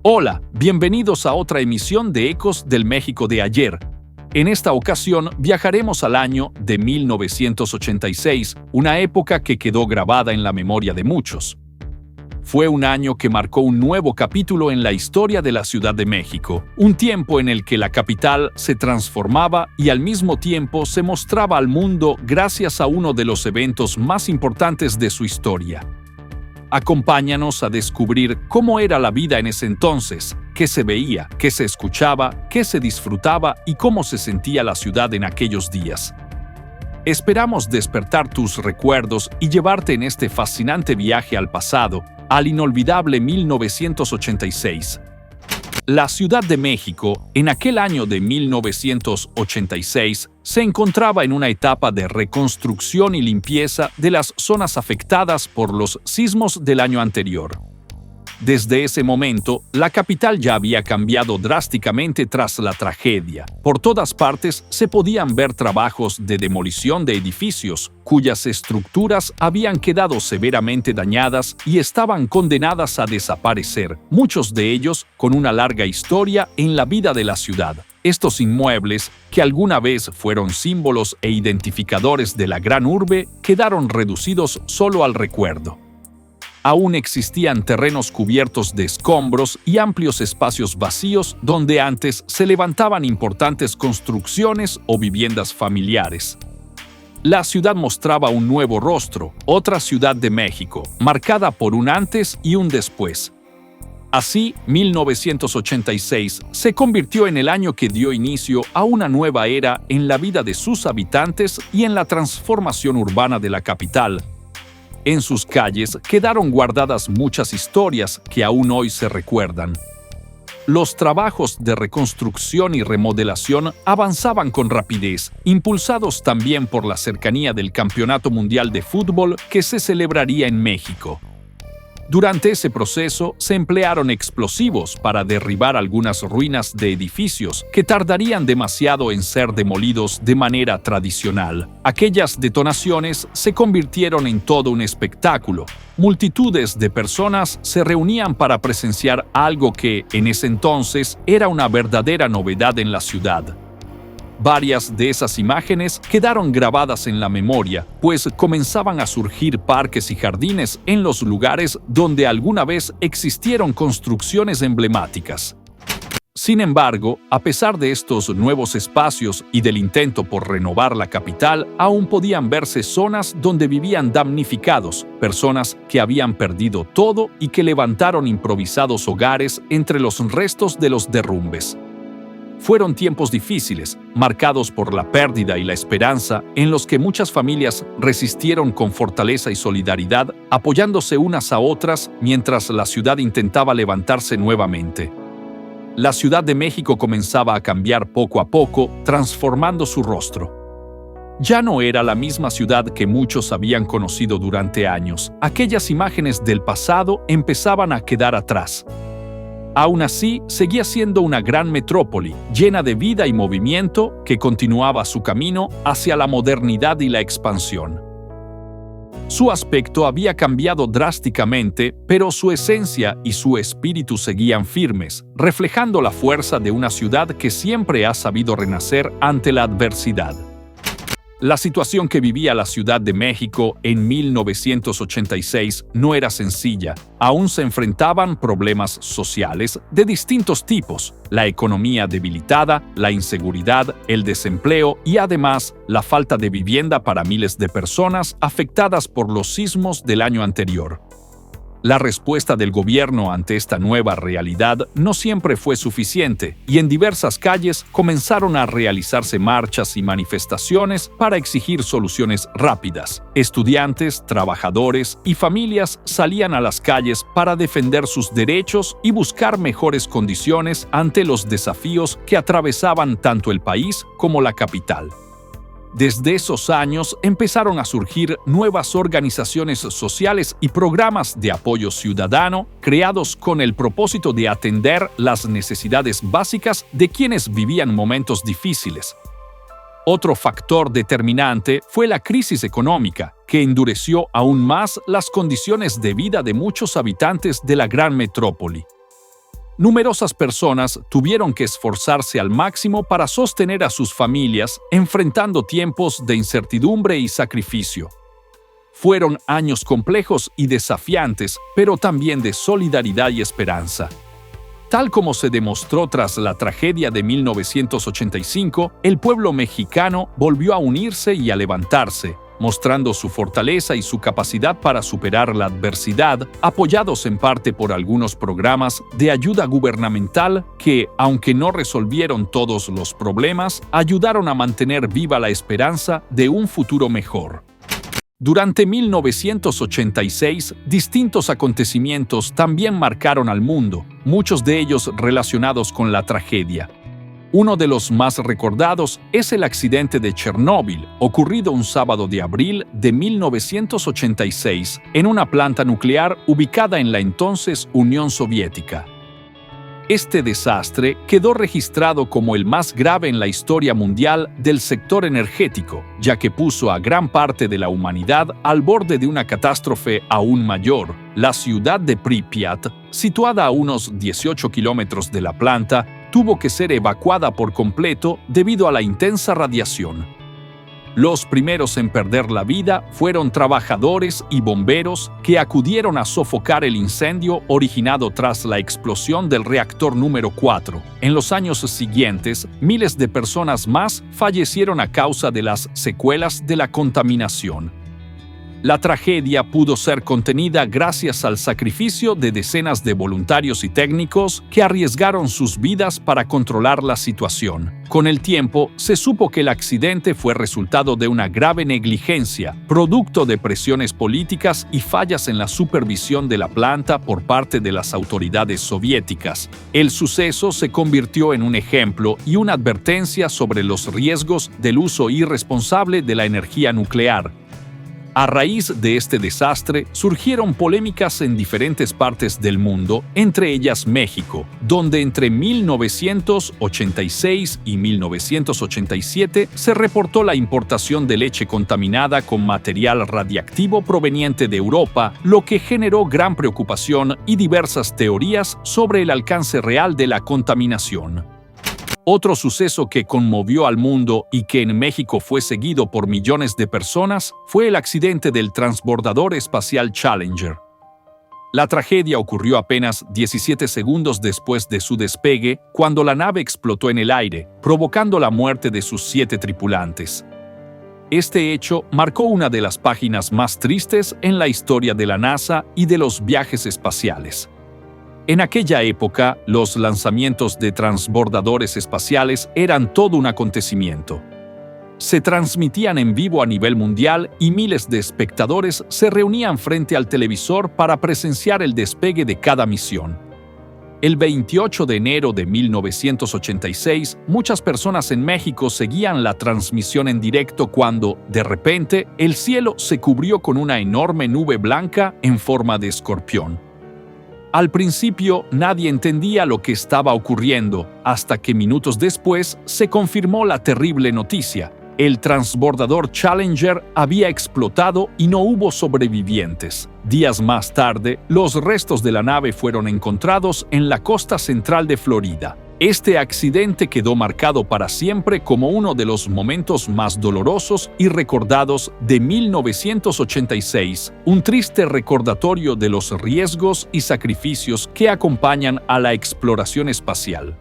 Hola, bienvenidos a otra emisión de Ecos del México de ayer. En esta ocasión viajaremos al año de 1986, una época que quedó grabada en la memoria de muchos. Fue un año que marcó un nuevo capítulo en la historia de la Ciudad de México, un tiempo en el que la capital se transformaba y al mismo tiempo se mostraba al mundo gracias a uno de los eventos más importantes de su historia. Acompáñanos a descubrir cómo era la vida en ese entonces, qué se veía, qué se escuchaba, qué se disfrutaba y cómo se sentía la ciudad en aquellos días. Esperamos despertar tus recuerdos y llevarte en este fascinante viaje al pasado, al inolvidable 1986. La Ciudad de México, en aquel año de 1986, se encontraba en una etapa de reconstrucción y limpieza de las zonas afectadas por los sismos del año anterior. Desde ese momento, la capital ya había cambiado drásticamente tras la tragedia. Por todas partes se podían ver trabajos de demolición de edificios, cuyas estructuras habían quedado severamente dañadas y estaban condenadas a desaparecer, muchos de ellos con una larga historia en la vida de la ciudad. Estos inmuebles, que alguna vez fueron símbolos e identificadores de la gran urbe, quedaron reducidos solo al recuerdo. Aún existían terrenos cubiertos de escombros y amplios espacios vacíos donde antes se levantaban importantes construcciones o viviendas familiares. La ciudad mostraba un nuevo rostro, otra Ciudad de México, marcada por un antes y un después. Así, 1986 se convirtió en el año que dio inicio a una nueva era en la vida de sus habitantes y en la transformación urbana de la capital. En sus calles quedaron guardadas muchas historias que aún hoy se recuerdan. Los trabajos de reconstrucción y remodelación avanzaban con rapidez, impulsados también por la cercanía del Campeonato Mundial de Fútbol que se celebraría en México. Durante ese proceso se emplearon explosivos para derribar algunas ruinas de edificios que tardarían demasiado en ser demolidos de manera tradicional. Aquellas detonaciones se convirtieron en todo un espectáculo. Multitudes de personas se reunían para presenciar algo que, en ese entonces, era una verdadera novedad en la ciudad. Varias de esas imágenes quedaron grabadas en la memoria, pues comenzaban a surgir parques y jardines en los lugares donde alguna vez existieron construcciones emblemáticas. Sin embargo, a pesar de estos nuevos espacios y del intento por renovar la capital, aún podían verse zonas donde vivían damnificados, personas que habían perdido todo y que levantaron improvisados hogares entre los restos de los derrumbes. Fueron tiempos difíciles, marcados por la pérdida y la esperanza, en los que muchas familias resistieron con fortaleza y solidaridad, apoyándose unas a otras mientras la ciudad intentaba levantarse nuevamente. La Ciudad de México comenzaba a cambiar poco a poco, transformando su rostro. Ya no era la misma ciudad que muchos habían conocido durante años. Aquellas imágenes del pasado empezaban a quedar atrás. Aún así, seguía siendo una gran metrópoli, llena de vida y movimiento, que continuaba su camino hacia la modernidad y la expansión. Su aspecto había cambiado drásticamente, pero su esencia y su espíritu seguían firmes, reflejando la fuerza de una ciudad que siempre ha sabido renacer ante la adversidad. La situación que vivía la Ciudad de México en 1986 no era sencilla. Aún se enfrentaban problemas sociales de distintos tipos, la economía debilitada, la inseguridad, el desempleo y además la falta de vivienda para miles de personas afectadas por los sismos del año anterior. La respuesta del gobierno ante esta nueva realidad no siempre fue suficiente y en diversas calles comenzaron a realizarse marchas y manifestaciones para exigir soluciones rápidas. Estudiantes, trabajadores y familias salían a las calles para defender sus derechos y buscar mejores condiciones ante los desafíos que atravesaban tanto el país como la capital. Desde esos años empezaron a surgir nuevas organizaciones sociales y programas de apoyo ciudadano creados con el propósito de atender las necesidades básicas de quienes vivían momentos difíciles. Otro factor determinante fue la crisis económica, que endureció aún más las condiciones de vida de muchos habitantes de la gran metrópoli. Numerosas personas tuvieron que esforzarse al máximo para sostener a sus familias, enfrentando tiempos de incertidumbre y sacrificio. Fueron años complejos y desafiantes, pero también de solidaridad y esperanza. Tal como se demostró tras la tragedia de 1985, el pueblo mexicano volvió a unirse y a levantarse, mostrando su fortaleza y su capacidad para superar la adversidad, apoyados en parte por algunos programas de ayuda gubernamental que, aunque no resolvieron todos los problemas, ayudaron a mantener viva la esperanza de un futuro mejor. Durante 1986, distintos acontecimientos también marcaron al mundo, muchos de ellos relacionados con la tragedia. Uno de los más recordados es el accidente de Chernóbil, ocurrido un sábado de abril de 1986 en una planta nuclear ubicada en la entonces Unión Soviética. Este desastre quedó registrado como el más grave en la historia mundial del sector energético, ya que puso a gran parte de la humanidad al borde de una catástrofe aún mayor. La ciudad de Pripyat, situada a unos 18 kilómetros de la planta, tuvo que ser evacuada por completo debido a la intensa radiación. Los primeros en perder la vida fueron trabajadores y bomberos que acudieron a sofocar el incendio originado tras la explosión del reactor número 4. En los años siguientes, miles de personas más fallecieron a causa de las secuelas de la contaminación. La tragedia pudo ser contenida gracias al sacrificio de decenas de voluntarios y técnicos que arriesgaron sus vidas para controlar la situación. Con el tiempo, se supo que el accidente fue resultado de una grave negligencia, producto de presiones políticas y fallas en la supervisión de la planta por parte de las autoridades soviéticas. El suceso se convirtió en un ejemplo y una advertencia sobre los riesgos del uso irresponsable de la energía nuclear. A raíz de este desastre, surgieron polémicas en diferentes partes del mundo, entre ellas México, donde entre 1986 y 1987 se reportó la importación de leche contaminada con material radiactivo proveniente de Europa, lo que generó gran preocupación y diversas teorías sobre el alcance real de la contaminación. Otro suceso que conmovió al mundo y que en México fue seguido por millones de personas fue el accidente del transbordador espacial Challenger. La tragedia ocurrió apenas 17 segundos después de su despegue, cuando la nave explotó en el aire, provocando la muerte de sus 7 tripulantes. Este hecho marcó una de las páginas más tristes en la historia de la NASA y de los viajes espaciales. En aquella época, los lanzamientos de transbordadores espaciales eran todo un acontecimiento. Se transmitían en vivo a nivel mundial y miles de espectadores se reunían frente al televisor para presenciar el despegue de cada misión. El 28 de enero de 1986, muchas personas en México seguían la transmisión en directo cuando, de repente, el cielo se cubrió con una enorme nube blanca en forma de escorpión. Al principio nadie entendía lo que estaba ocurriendo, hasta que minutos después se confirmó la terrible noticia. El transbordador Challenger había explotado y no hubo sobrevivientes. Días más tarde, los restos de la nave fueron encontrados en la costa central de Florida. Este accidente quedó marcado para siempre como uno de los momentos más dolorosos y recordados de 1986, un triste recordatorio de los riesgos y sacrificios que acompañan a la exploración espacial.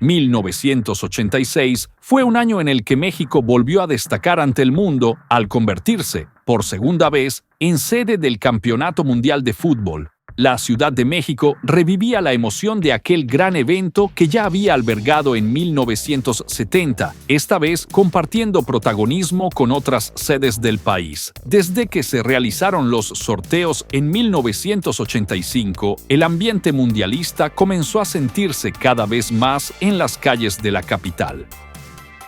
1986 fue un año en el que México volvió a destacar ante el mundo al convertirse, por segunda vez, en sede del Campeonato Mundial de Fútbol. La Ciudad de México revivía la emoción de aquel gran evento que ya había albergado en 1970, esta vez compartiendo protagonismo con otras sedes del país. Desde que se realizaron los sorteos en 1985, el ambiente mundialista comenzó a sentirse cada vez más en las calles de la capital.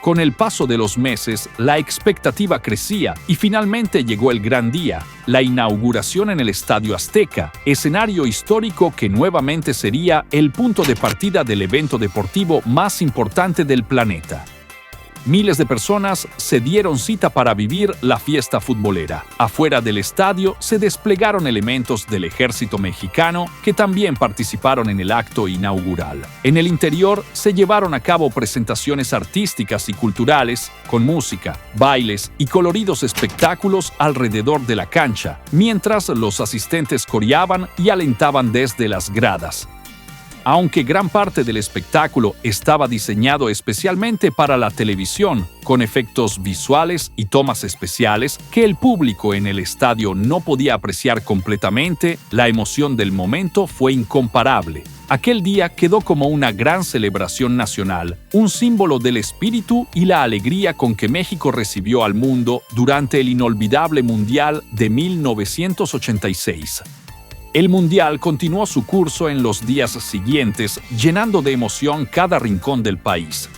Con el paso de los meses, la expectativa crecía y finalmente llegó el gran día, la inauguración en el Estadio Azteca, escenario histórico que nuevamente sería el punto de partida del evento deportivo más importante del planeta. Miles de personas se dieron cita para vivir la fiesta futbolera. Afuera del estadio se desplegaron elementos del ejército mexicano que también participaron en el acto inaugural. En el interior se llevaron a cabo presentaciones artísticas y culturales con música, bailes y coloridos espectáculos alrededor de la cancha, mientras los asistentes coreaban y alentaban desde las gradas. Aunque gran parte del espectáculo estaba diseñado especialmente para la televisión, con efectos visuales y tomas especiales que el público en el estadio no podía apreciar completamente, la emoción del momento fue incomparable. Aquel día quedó como una gran celebración nacional, un símbolo del espíritu y la alegría con que México recibió al mundo durante el inolvidable Mundial de 1986. El Mundial continuó su curso en los días siguientes, llenando de emoción cada rincón del país.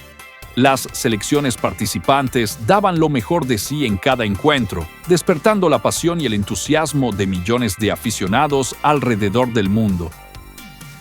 Las selecciones participantes daban lo mejor de sí en cada encuentro, despertando la pasión y el entusiasmo de millones de aficionados alrededor del mundo.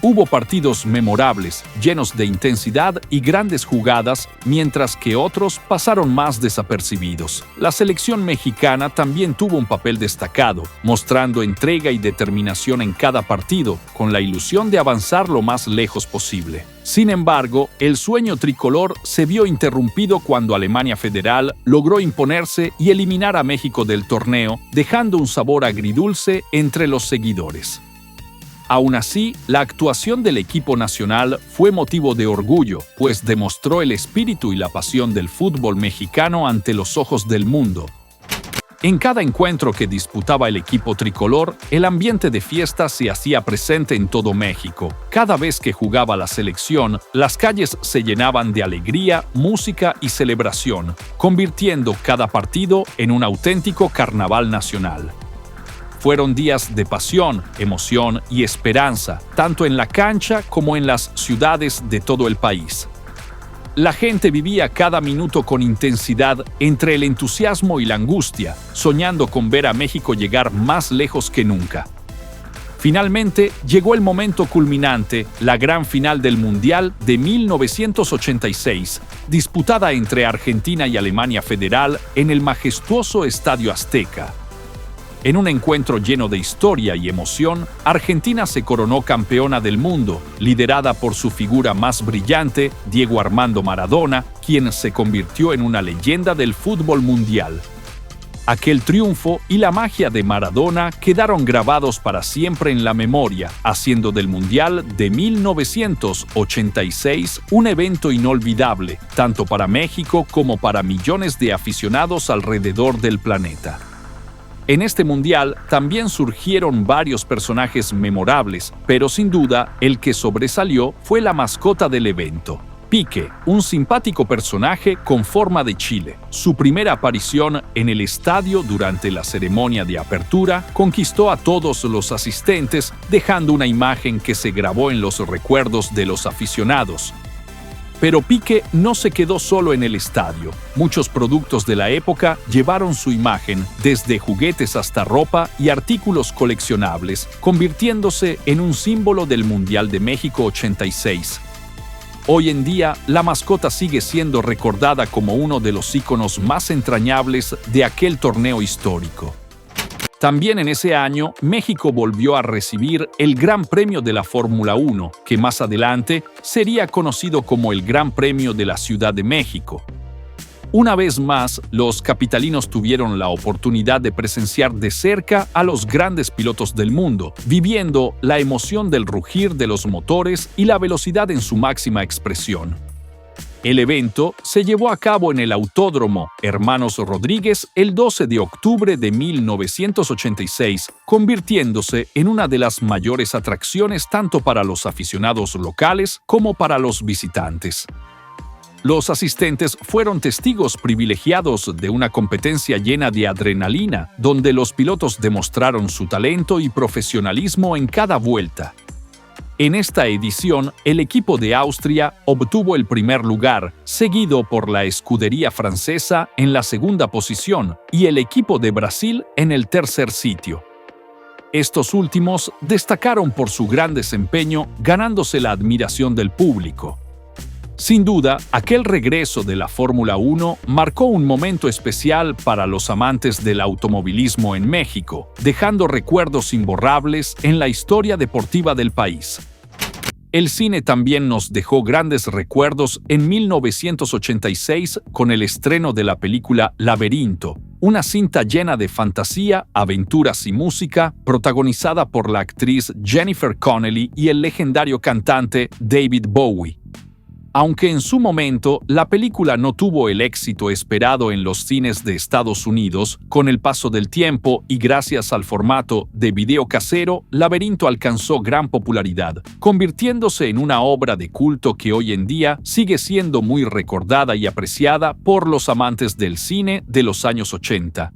Hubo partidos memorables, llenos de intensidad y grandes jugadas, mientras que otros pasaron más desapercibidos. La selección mexicana también tuvo un papel destacado, mostrando entrega y determinación en cada partido, con la ilusión de avanzar lo más lejos posible. Sin embargo, el sueño tricolor se vio interrumpido cuando Alemania Federal logró imponerse y eliminar a México del torneo, dejando un sabor agridulce entre los seguidores. Aún así, la actuación del equipo nacional fue motivo de orgullo, pues demostró el espíritu y la pasión del fútbol mexicano ante los ojos del mundo. En cada encuentro que disputaba el equipo tricolor, el ambiente de fiesta se hacía presente en todo México. Cada vez que jugaba la selección, las calles se llenaban de alegría, música y celebración, convirtiendo cada partido en un auténtico carnaval nacional. Fueron días de pasión, emoción y esperanza, tanto en la cancha como en las ciudades de todo el país. La gente vivía cada minuto con intensidad entre el entusiasmo y la angustia, soñando con ver a México llegar más lejos que nunca. Finalmente, llegó el momento culminante, la gran final del Mundial de 1986, disputada entre Argentina y Alemania Federal en el majestuoso Estadio Azteca. En un encuentro lleno de historia y emoción, Argentina se coronó campeona del mundo, liderada por su figura más brillante, Diego Armando Maradona, quien se convirtió en una leyenda del fútbol mundial. Aquel triunfo y la magia de Maradona quedaron grabados para siempre en la memoria, haciendo del Mundial de 1986 un evento inolvidable, tanto para México como para millones de aficionados alrededor del planeta. En este mundial también surgieron varios personajes memorables, pero sin duda el que sobresalió fue la mascota del evento, Piqué, un simpático personaje con forma de chile. Su primera aparición en el estadio durante la ceremonia de apertura conquistó a todos los asistentes, dejando una imagen que se grabó en los recuerdos de los aficionados. Pero Piqué no se quedó solo en el estadio. Muchos productos de la época llevaron su imagen, desde juguetes hasta ropa y artículos coleccionables, convirtiéndose en un símbolo del Mundial de México 86. Hoy en día, la mascota sigue siendo recordada como uno de los íconos más entrañables de aquel torneo histórico. También en ese año, México volvió a recibir el Gran Premio de la Fórmula 1, que más adelante sería conocido como el Gran Premio de la Ciudad de México. Una vez más, los capitalinos tuvieron la oportunidad de presenciar de cerca a los grandes pilotos del mundo, viviendo la emoción del rugir de los motores y la velocidad en su máxima expresión. El evento se llevó a cabo en el Autódromo Hermanos Rodríguez el 12 de octubre de 1986, convirtiéndose en una de las mayores atracciones tanto para los aficionados locales como para los visitantes. Los asistentes fueron testigos privilegiados de una competencia llena de adrenalina, donde los pilotos demostraron su talento y profesionalismo en cada vuelta. En esta edición, el equipo de Austria obtuvo el primer lugar, seguido por la escudería francesa en la segunda posición y el equipo de Brasil en el tercer sitio. Estos últimos destacaron por su gran desempeño, ganándose la admiración del público. Sin duda, aquel regreso de la Fórmula 1 marcó un momento especial para los amantes del automovilismo en México, dejando recuerdos imborrables en la historia deportiva del país. El cine también nos dejó grandes recuerdos en 1986 con el estreno de la película Laberinto, una cinta llena de fantasía, aventuras y música, protagonizada por la actriz Jennifer Connelly y el legendario cantante David Bowie. Aunque en su momento la película no tuvo el éxito esperado en los cines de Estados Unidos, con el paso del tiempo y gracias al formato de video casero, Laberinto alcanzó gran popularidad, convirtiéndose en una obra de culto que hoy en día sigue siendo muy recordada y apreciada por los amantes del cine de los años 80.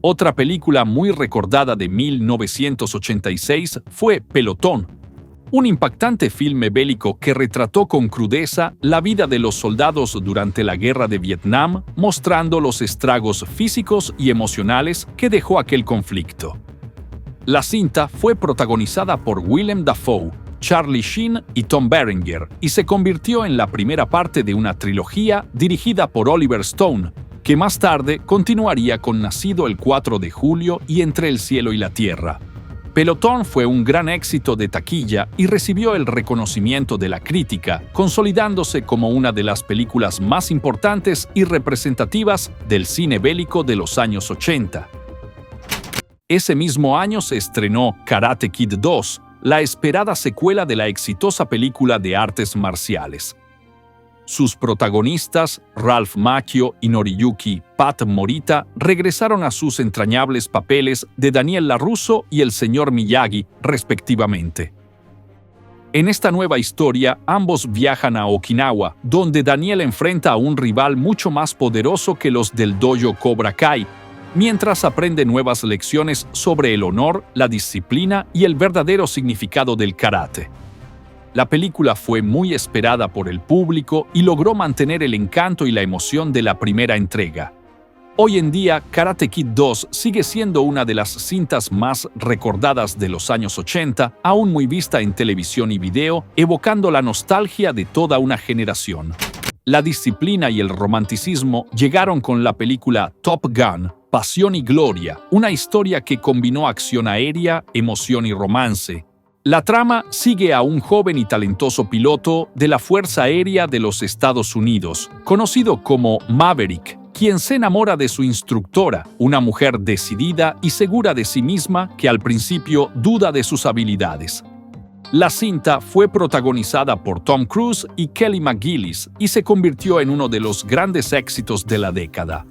Otra película muy recordada de 1986 fue Pelotón, un impactante filme bélico que retrató con crudeza la vida de los soldados durante la Guerra de Vietnam, mostrando los estragos físicos y emocionales que dejó aquel conflicto. La cinta fue protagonizada por Willem Dafoe, Charlie Sheen y Tom Berenger, y se convirtió en la primera parte de una trilogía dirigida por Oliver Stone, que más tarde continuaría con Nacido el 4 de julio y Entre el cielo y la tierra. Pelotón fue un gran éxito de taquilla y recibió el reconocimiento de la crítica, consolidándose como una de las películas más importantes y representativas del cine bélico de los años 80. Ese mismo año se estrenó Karate Kid 2, la esperada secuela de la exitosa película de artes marciales. Sus protagonistas, Ralph Macchio y Noriyuki Pat Morita, regresaron a sus entrañables papeles de Daniel LaRusso y el Sr. Miyagi, respectivamente. En esta nueva historia, ambos viajan a Okinawa, donde Daniel enfrenta a un rival mucho más poderoso que los del dojo Cobra Kai, mientras aprende nuevas lecciones sobre el honor, la disciplina y el verdadero significado del karate. La película fue muy esperada por el público y logró mantener el encanto y la emoción de la primera entrega. Hoy en día, Karate Kid 2 sigue siendo una de las cintas más recordadas de los años 80, aún muy vista en televisión y video, evocando la nostalgia de toda una generación. La disciplina y el romanticismo llegaron con la película Top Gun, Pasión y Gloria, una historia que combinó acción aérea, emoción y romance. La trama sigue a un joven y talentoso piloto de la Fuerza Aérea de los Estados Unidos, conocido como Maverick, quien se enamora de su instructora, una mujer decidida y segura de sí misma que al principio duda de sus habilidades. La cinta fue protagonizada por Tom Cruise y Kelly McGillis y se convirtió en uno de los grandes éxitos de la década.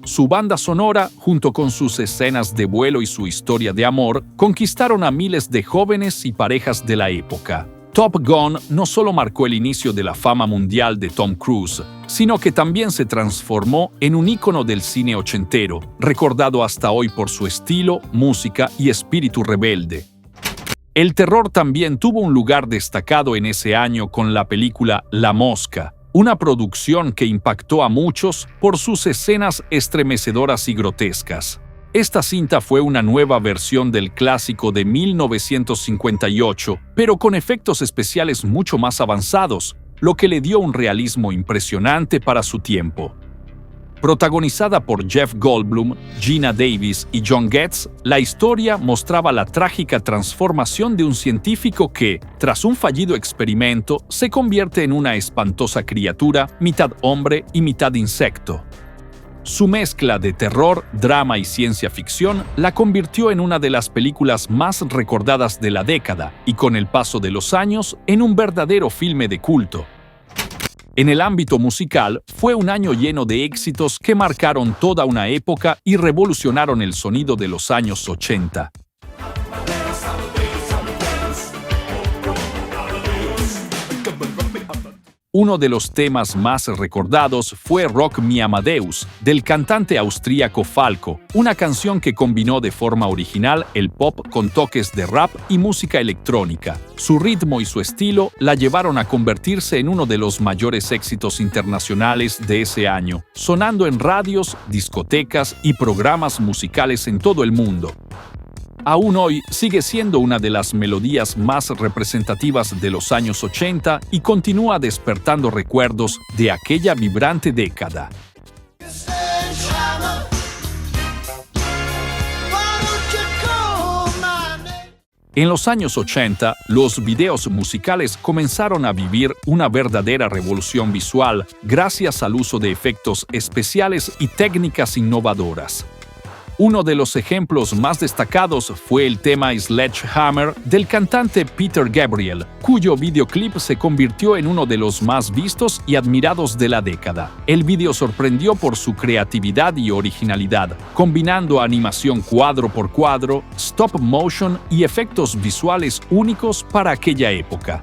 Su banda sonora, junto con sus escenas de vuelo y su historia de amor, conquistaron a miles de jóvenes y parejas de la época. Top Gun no solo marcó el inicio de la fama mundial de Tom Cruise, sino que también se transformó en un ícono del cine ochentero, recordado hasta hoy por su estilo, música y espíritu rebelde. El terror también tuvo un lugar destacado en ese año con la película La Mosca, una producción que impactó a muchos por sus escenas estremecedoras y grotescas. Esta cinta fue una nueva versión del clásico de 1958, pero con efectos especiales mucho más avanzados, lo que le dio un realismo impresionante para su tiempo. Protagonizada por Jeff Goldblum, Geena Davis y John Getz, la historia mostraba la trágica transformación de un científico que, tras un fallido experimento, se convierte en una espantosa criatura, mitad hombre y mitad insecto. Su mezcla de terror, drama y ciencia ficción la convirtió en una de las películas más recordadas de la década y, con el paso de los años, en un verdadero filme de culto. En el ámbito musical, fue un año lleno de éxitos que marcaron toda una época y revolucionaron el sonido de los años 80. Uno de los temas más recordados fue Rock Mi Amadeus, del cantante austríaco Falco, una canción que combinó de forma original el pop con toques de rap y música electrónica. Su ritmo y su estilo la llevaron a convertirse en uno de los mayores éxitos internacionales de ese año, sonando en radios, discotecas y programas musicales en todo el mundo. Aún hoy sigue siendo una de las melodías más representativas de los años 80 y continúa despertando recuerdos de aquella vibrante década. En los años 80, los videos musicales comenzaron a vivir una verdadera revolución visual gracias al uso de efectos especiales y técnicas innovadoras. Uno de los ejemplos más destacados fue el tema Sledgehammer del cantante Peter Gabriel, cuyo videoclip se convirtió en uno de los más vistos y admirados de la década. El video sorprendió por su creatividad y originalidad, combinando animación cuadro por cuadro, stop motion y efectos visuales únicos para aquella época.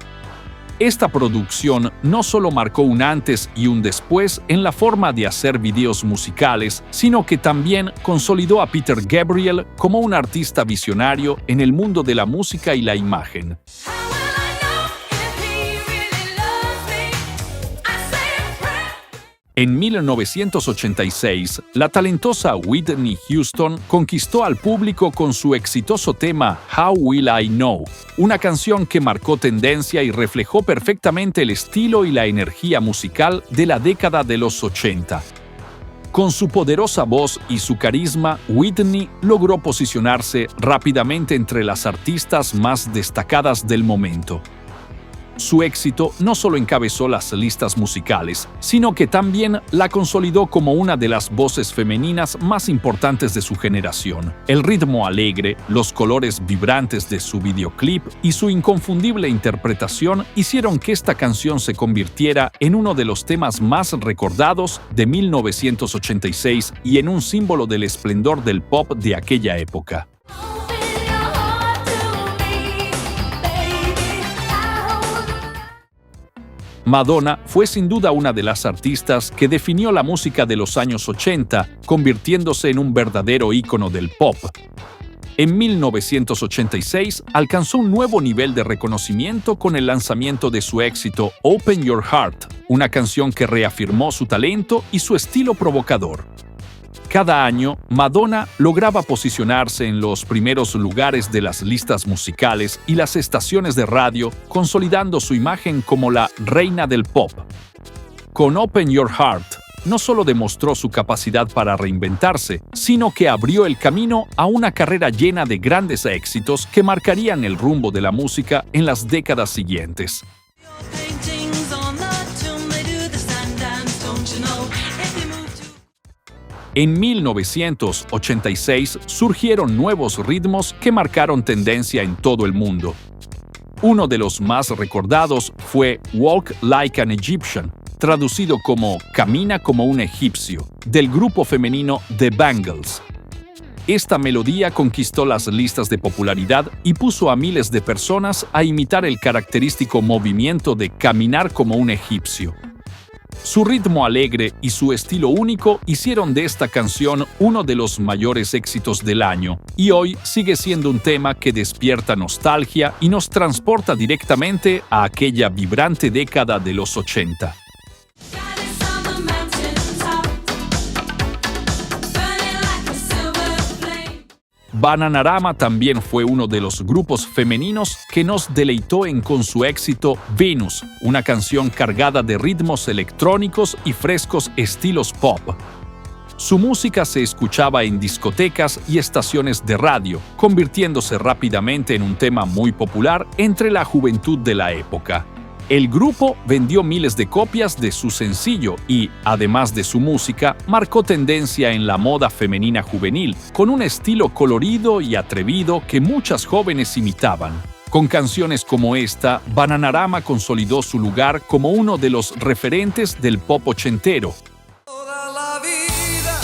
Esta producción no solo marcó un antes y un después en la forma de hacer videos musicales, sino que también consolidó a Peter Gabriel como un artista visionario en el mundo de la música y la imagen. En 1986, la talentosa Whitney Houston conquistó al público con su exitoso tema How Will I Know, una canción que marcó tendencia y reflejó perfectamente el estilo y la energía musical de la década de los 80. Con su poderosa voz y su carisma, Whitney logró posicionarse rápidamente entre las artistas más destacadas del momento. Su éxito no solo encabezó las listas musicales, sino que también la consolidó como una de las voces femeninas más importantes de su generación. El ritmo alegre, los colores vibrantes de su videoclip y su inconfundible interpretación hicieron que esta canción se convirtiera en uno de los temas más recordados de 1986 y en un símbolo del esplendor del pop de aquella época. Madonna fue sin duda una de las artistas que definió la música de los años 80, convirtiéndose en un verdadero ícono del pop. En 1986 alcanzó un nuevo nivel de reconocimiento con el lanzamiento de su éxito Open Your Heart, una canción que reafirmó su talento y su estilo provocador. Cada año, Madonna lograba posicionarse en los primeros lugares de las listas musicales y las estaciones de radio, consolidando su imagen como la reina del pop. Con Open Your Heart, no solo demostró su capacidad para reinventarse, sino que abrió el camino a una carrera llena de grandes éxitos que marcarían el rumbo de la música en las décadas siguientes. En 1986 surgieron nuevos ritmos que marcaron tendencia en todo el mundo. Uno de los más recordados fue Walk Like an Egyptian, traducido como Camina como un egipcio, del grupo femenino The Bangles. Esta melodía conquistó las listas de popularidad y puso a miles de personas a imitar el característico movimiento de caminar como un egipcio. Su ritmo alegre y su estilo único hicieron de esta canción uno de los mayores éxitos del año, y hoy sigue siendo un tema que despierta nostalgia y nos transporta directamente a aquella vibrante década de los 80. Bananarama también fue uno de los grupos femeninos que nos deleitó con su éxito Venus, una canción cargada de ritmos electrónicos y frescos estilos pop. Su música se escuchaba en discotecas y estaciones de radio, convirtiéndose rápidamente en un tema muy popular entre la juventud de la época. El grupo vendió miles de copias de su sencillo y, además de su música, marcó tendencia en la moda femenina juvenil, con un estilo colorido y atrevido que muchas jóvenes imitaban. Con canciones como esta, Bananarama consolidó su lugar como uno de los referentes del pop ochentero. Toda la vida,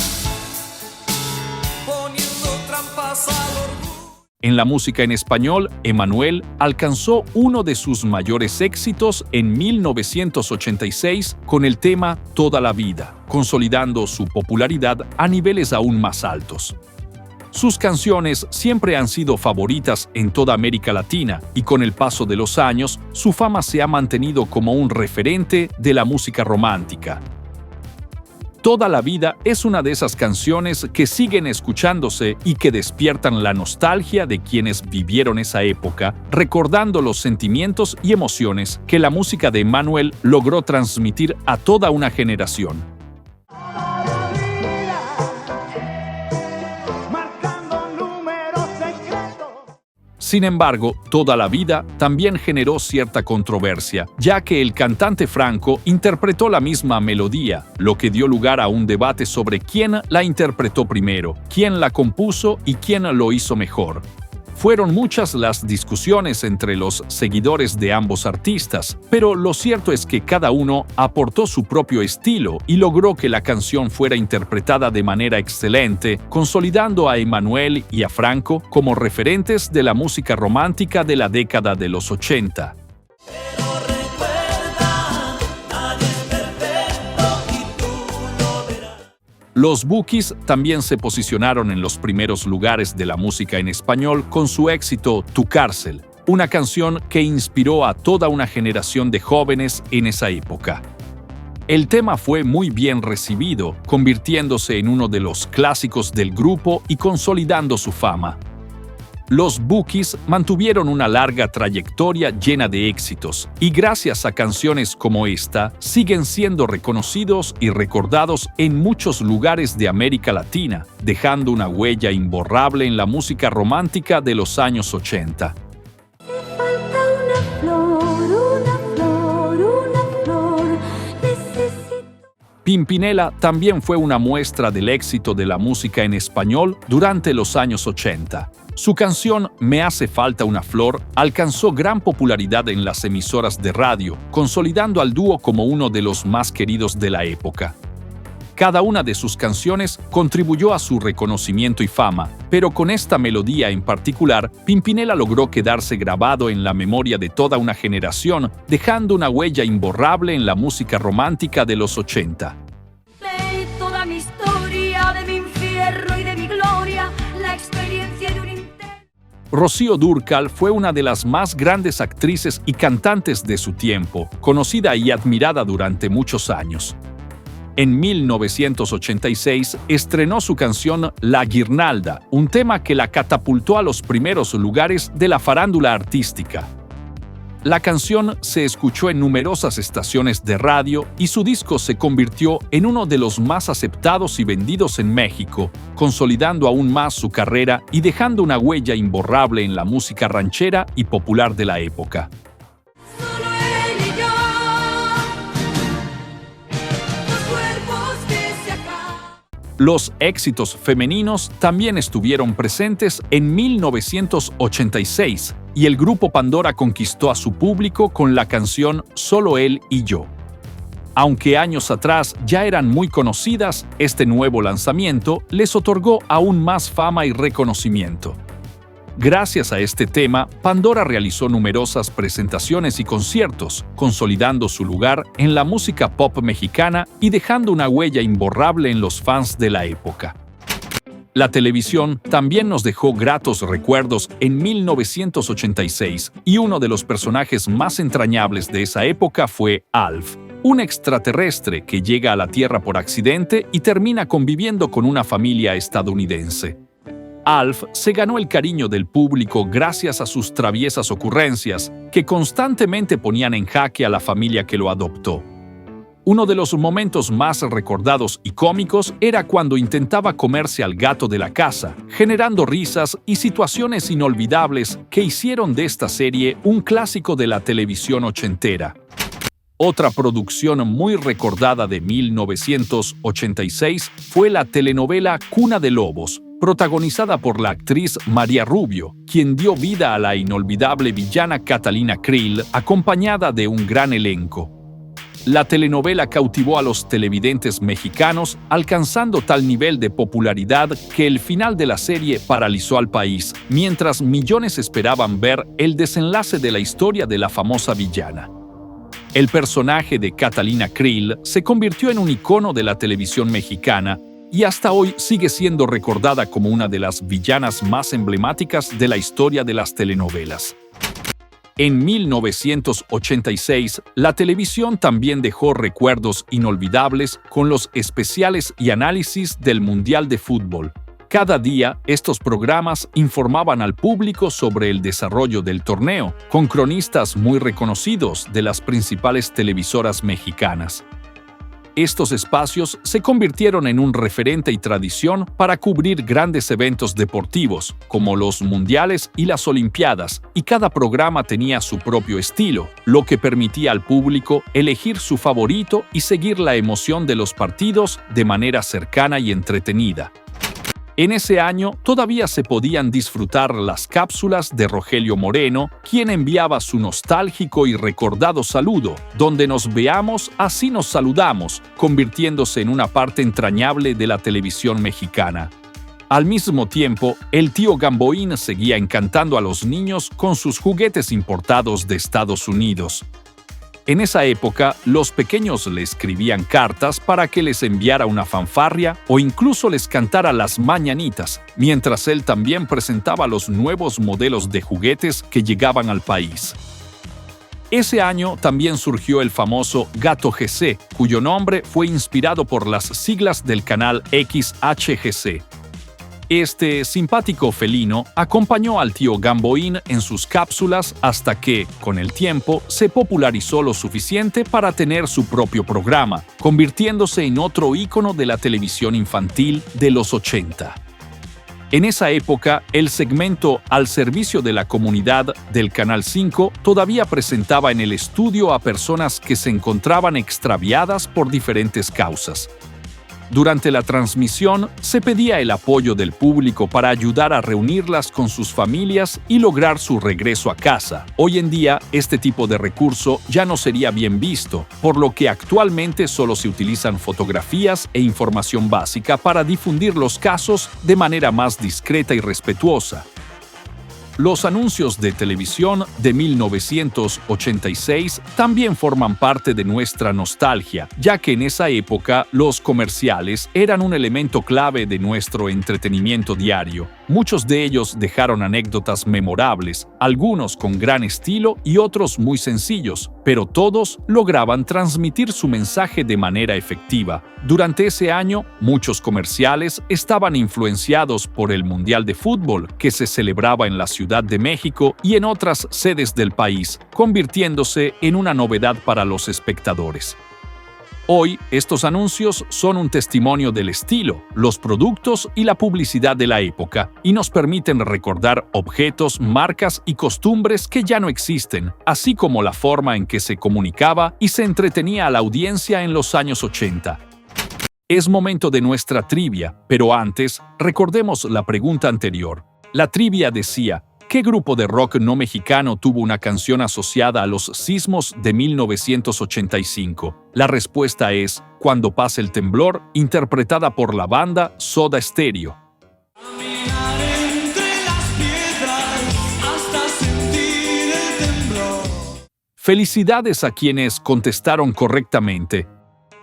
poniendo trampas al orgullo. En la música en español, Emmanuel alcanzó uno de sus mayores éxitos en 1986 con el tema Toda la vida, consolidando su popularidad a niveles aún más altos. Sus canciones siempre han sido favoritas en toda América Latina y con el paso de los años, su fama se ha mantenido como un referente de la música romántica. Toda la vida es una de esas canciones que siguen escuchándose y que despiertan la nostalgia de quienes vivieron esa época, recordando los sentimientos y emociones que la música de Emmanuel logró transmitir a toda una generación. Sin embargo, Toda la vida también generó cierta controversia, ya que el cantante Franco interpretó la misma melodía, lo que dio lugar a un debate sobre quién la interpretó primero, quién la compuso y quién lo hizo mejor. Fueron muchas las discusiones entre los seguidores de ambos artistas, pero lo cierto es que cada uno aportó su propio estilo y logró que la canción fuera interpretada de manera excelente, consolidando a Emmanuel y a Franco como referentes de la música romántica de la década de los 80. Los Bukis también se posicionaron en los primeros lugares de la música en español con su éxito Tu Cárcel, una canción que inspiró a toda una generación de jóvenes en esa época. El tema fue muy bien recibido, convirtiéndose en uno de los clásicos del grupo y consolidando su fama. Los Bukis mantuvieron una larga trayectoria llena de éxitos, y gracias a canciones como esta, siguen siendo reconocidos y recordados en muchos lugares de América Latina, dejando una huella imborrable en la música romántica de los años 80. Pimpinela también fue una muestra del éxito de la música en español durante los años 80. Su canción Me hace falta una flor alcanzó gran popularidad en las emisoras de radio, consolidando al dúo como uno de los más queridos de la época. Cada una de sus canciones contribuyó a su reconocimiento y fama, pero con esta melodía en particular, Pimpinela logró quedarse grabado en la memoria de toda una generación, dejando una huella imborrable en la música romántica de los 80. Leí toda mi historia de mi infierno y de mi gloria, la experiencia de un intento. Rocío Dúrcal fue una de las más grandes actrices y cantantes de su tiempo, conocida y admirada durante muchos años. En 1986 estrenó su canción La Guirnalda, un tema que la catapultó a los primeros lugares de la farándula artística. La canción se escuchó en numerosas estaciones de radio y su disco se convirtió en uno de los más aceptados y vendidos en México, consolidando aún más su carrera y dejando una huella imborrable en la música ranchera y popular de la época. Solo él y yo, dos cuerpos que se acaban. Los éxitos femeninos también estuvieron presentes en 1986, y el grupo Pandora conquistó a su público con la canción Solo él y yo. Aunque años atrás ya eran muy conocidas, este nuevo lanzamiento les otorgó aún más fama y reconocimiento. Gracias a este tema, Pandora realizó numerosas presentaciones y conciertos, consolidando su lugar en la música pop mexicana y dejando una huella imborrable en los fans de la época. La televisión también nos dejó gratos recuerdos en 1986, y uno de los personajes más entrañables de esa época fue Alf, un extraterrestre que llega a la Tierra por accidente y termina conviviendo con una familia estadounidense. Alf se ganó el cariño del público gracias a sus traviesas ocurrencias, que constantemente ponían en jaque a la familia que lo adoptó. Uno de los momentos más recordados y cómicos era cuando intentaba comerse al gato de la casa, generando risas y situaciones inolvidables que hicieron de esta serie un clásico de la televisión ochentera. Otra producción muy recordada de 1986 fue la telenovela Cuna de Lobos, protagonizada por la actriz María Rubio, quien dio vida a la inolvidable villana Catalina Krill, acompañada de un gran elenco. La telenovela cautivó a los televidentes mexicanos, alcanzando tal nivel de popularidad que el final de la serie paralizó al país, mientras millones esperaban ver el desenlace de la historia de la famosa villana. El personaje de Catalina Krill se convirtió en un icono de la televisión mexicana y hasta hoy sigue siendo recordada como una de las villanas más emblemáticas de la historia de las telenovelas. En 1986, la televisión también dejó recuerdos inolvidables con los especiales y análisis del Mundial de Fútbol. Cada día, estos programas informaban al público sobre el desarrollo del torneo, con cronistas muy reconocidos de las principales televisoras mexicanas. Estos espacios se convirtieron en un referente y tradición para cubrir grandes eventos deportivos, como los mundiales y las olimpiadas, y cada programa tenía su propio estilo, lo que permitía al público elegir su favorito y seguir la emoción de los partidos de manera cercana y entretenida. En ese año todavía se podían disfrutar las cápsulas de Rogelio Moreno, quien enviaba su nostálgico y recordado saludo, donde nos veamos, así nos saludamos, convirtiéndose en una parte entrañable de la televisión mexicana. Al mismo tiempo, el tío Gamboín seguía encantando a los niños con sus juguetes importados de Estados Unidos. En esa época, los pequeños le escribían cartas para que les enviara una fanfarria o incluso les cantara las mañanitas, mientras él también presentaba los nuevos modelos de juguetes que llegaban al país. Ese año también surgió el famoso Gato GC, cuyo nombre fue inspirado por las siglas del canal XHGC. Este simpático felino acompañó al tío Gamboín en sus cápsulas hasta que, con el tiempo, se popularizó lo suficiente para tener su propio programa, convirtiéndose en otro ícono de la televisión infantil de los 80. En esa época, el segmento Al servicio de la comunidad del Canal 5 todavía presentaba en el estudio a personas que se encontraban extraviadas por diferentes causas. Durante la transmisión, se pedía el apoyo del público para ayudar a reunirlas con sus familias y lograr su regreso a casa. Hoy en día, este tipo de recurso ya no sería bien visto, por lo que actualmente solo se utilizan fotografías e información básica para difundir los casos de manera más discreta y respetuosa. Los anuncios de televisión de 1986 también forman parte de nuestra nostalgia, ya que en esa época los comerciales eran un elemento clave de nuestro entretenimiento diario. Muchos de ellos dejaron anécdotas memorables, algunos con gran estilo y otros muy sencillos, pero todos lograban transmitir su mensaje de manera efectiva. Durante ese año, muchos comerciales estaban influenciados por el Mundial de Fútbol, que se celebraba en la Ciudad de México y en otras sedes del país, convirtiéndose en una novedad para los espectadores. Hoy, estos anuncios son un testimonio del estilo, los productos y la publicidad de la época, y nos permiten recordar objetos, marcas y costumbres que ya no existen, así como la forma en que se comunicaba y se entretenía a la audiencia en los años 80. Es momento de nuestra trivia, pero antes, recordemos la pregunta anterior. La trivia decía: ¿qué grupo de rock no mexicano tuvo una canción asociada a los sismos de 1985? La respuesta es Cuando pase el temblor, interpretada por la banda Soda Stereo. Caminar entre las piedras hasta sentir el temblor. Felicidades a quienes contestaron correctamente.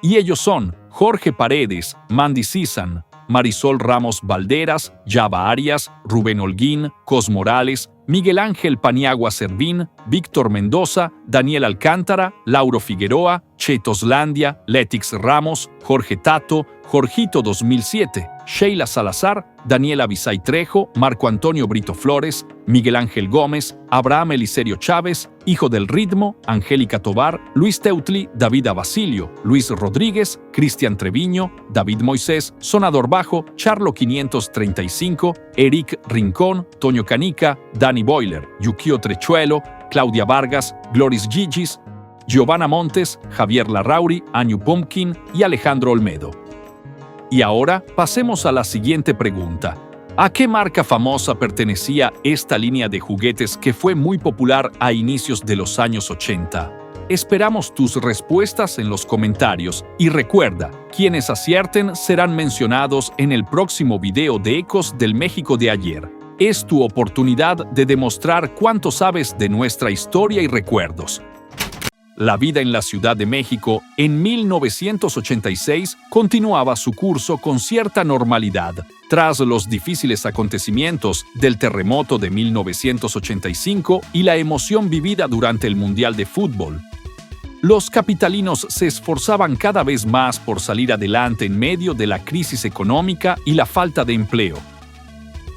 Y ellos son Jorge Paredes, Mandy Cizan, Marisol Ramos Valderas, Yava Arias, Rubén Holguín, Cos Morales, Miguel Ángel Paniagua Servín, Víctor Mendoza, Daniel Alcántara, Lauro Figueroa, Chetoslandia, Letix Ramos, Jorge Tato, Jorgito 2007, Sheila Salazar, Daniela Bisay Trejo, Marco Antonio Brito Flores, Miguel Ángel Gómez, Abraham Eliserio Chávez, Hijo del Ritmo, Angélica Tobar, Luis Teutli, David Basilio, Luis Rodríguez, Cristian Treviño, David Moisés, Sonador Bajo, Charlo 535, Eric Rincón, Toño Canica, Danny Boiler, Yukio Trechuelo, Claudia Vargas, Gloris Gigis, Giovanna Montes, Javier Larrauri, Añu Pumpkin y Alejandro Olmedo. Y ahora pasemos a la siguiente pregunta. ¿A qué marca famosa pertenecía esta línea de juguetes que fue muy popular a inicios de los años 80? Esperamos tus respuestas en los comentarios y recuerda, quienes acierten serán mencionados en el próximo video de Ecos del México de ayer. Es tu oportunidad de demostrar cuánto sabes de nuestra historia y recuerdos. La vida en la Ciudad de México en 1986 continuaba su curso con cierta normalidad, tras los difíciles acontecimientos del terremoto de 1985 y la emoción vivida durante el Mundial de Fútbol. Los capitalinos se esforzaban cada vez más por salir adelante en medio de la crisis económica y la falta de empleo.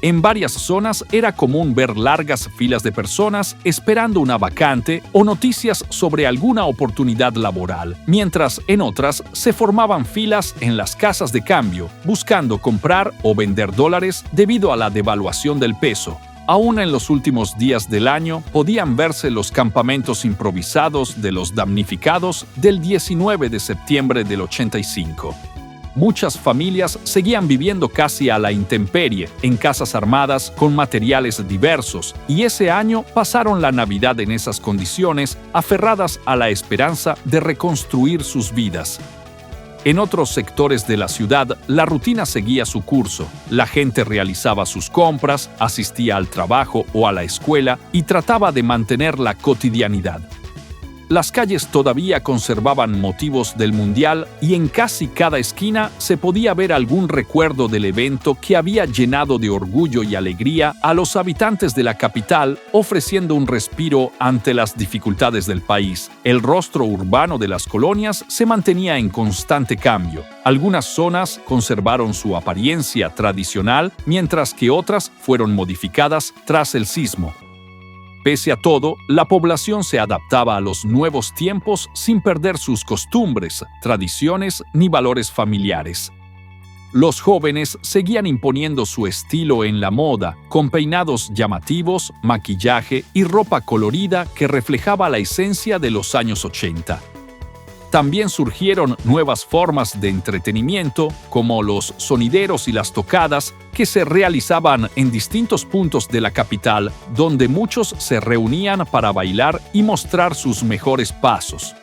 En varias zonas era común ver largas filas de personas esperando una vacante o noticias sobre alguna oportunidad laboral, mientras en otras se formaban filas en las casas de cambio, buscando comprar o vender dólares debido a la devaluación del peso. Aún en los últimos días del año podían verse los campamentos improvisados de los damnificados del 19 de septiembre del 85. Muchas familias seguían viviendo casi a la intemperie, en casas armadas con materiales diversos, y ese año pasaron la Navidad en esas condiciones, aferradas a la esperanza de reconstruir sus vidas. En otros sectores de la ciudad, la rutina seguía su curso. La gente realizaba sus compras, asistía al trabajo o a la escuela y trataba de mantener la cotidianidad. Las calles todavía conservaban motivos del Mundial y en casi cada esquina se podía ver algún recuerdo del evento que había llenado de orgullo y alegría a los habitantes de la capital, ofreciendo un respiro ante las dificultades del país. El rostro urbano de las colonias se mantenía en constante cambio. Algunas zonas conservaron su apariencia tradicional, mientras que otras fueron modificadas tras el sismo. Pese a todo, la población se adaptaba a los nuevos tiempos sin perder sus costumbres, tradiciones ni valores familiares. Los jóvenes seguían imponiendo su estilo en la moda, con peinados llamativos, maquillaje y ropa colorida que reflejaba la esencia de los años 80. También surgieron nuevas formas de entretenimiento, como los sonideros y las tocadas, que se realizaban en distintos puntos de la capital, donde muchos se reunían para bailar y mostrar sus mejores pasos.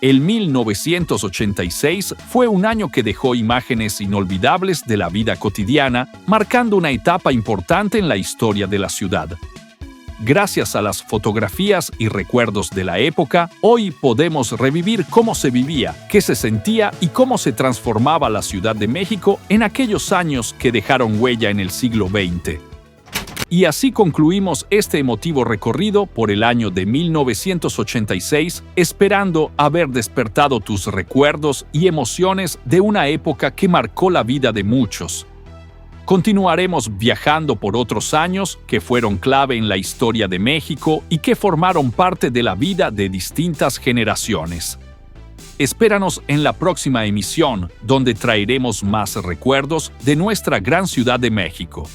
El 1986 fue un año que dejó imágenes inolvidables de la vida cotidiana, marcando una etapa importante en la historia de la ciudad. Gracias a las fotografías y recuerdos de la época, hoy podemos revivir cómo se vivía, qué se sentía y cómo se transformaba la Ciudad de México en aquellos años que dejaron huella en el siglo XX. Y así concluimos este emotivo recorrido por el año de 1986, esperando haber despertado tus recuerdos y emociones de una época que marcó la vida de muchos. Continuaremos viajando por otros años que fueron clave en la historia de México y que formaron parte de la vida de distintas generaciones. Espéranos en la próxima emisión, donde traeremos más recuerdos de nuestra gran Ciudad de México.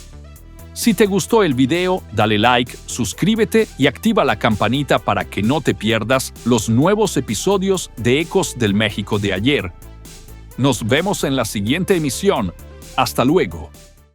Si te gustó el video, dale like, suscríbete y activa la campanita para que no te pierdas los nuevos episodios de Ecos del México de ayer. Nos vemos en la siguiente emisión. Hasta luego.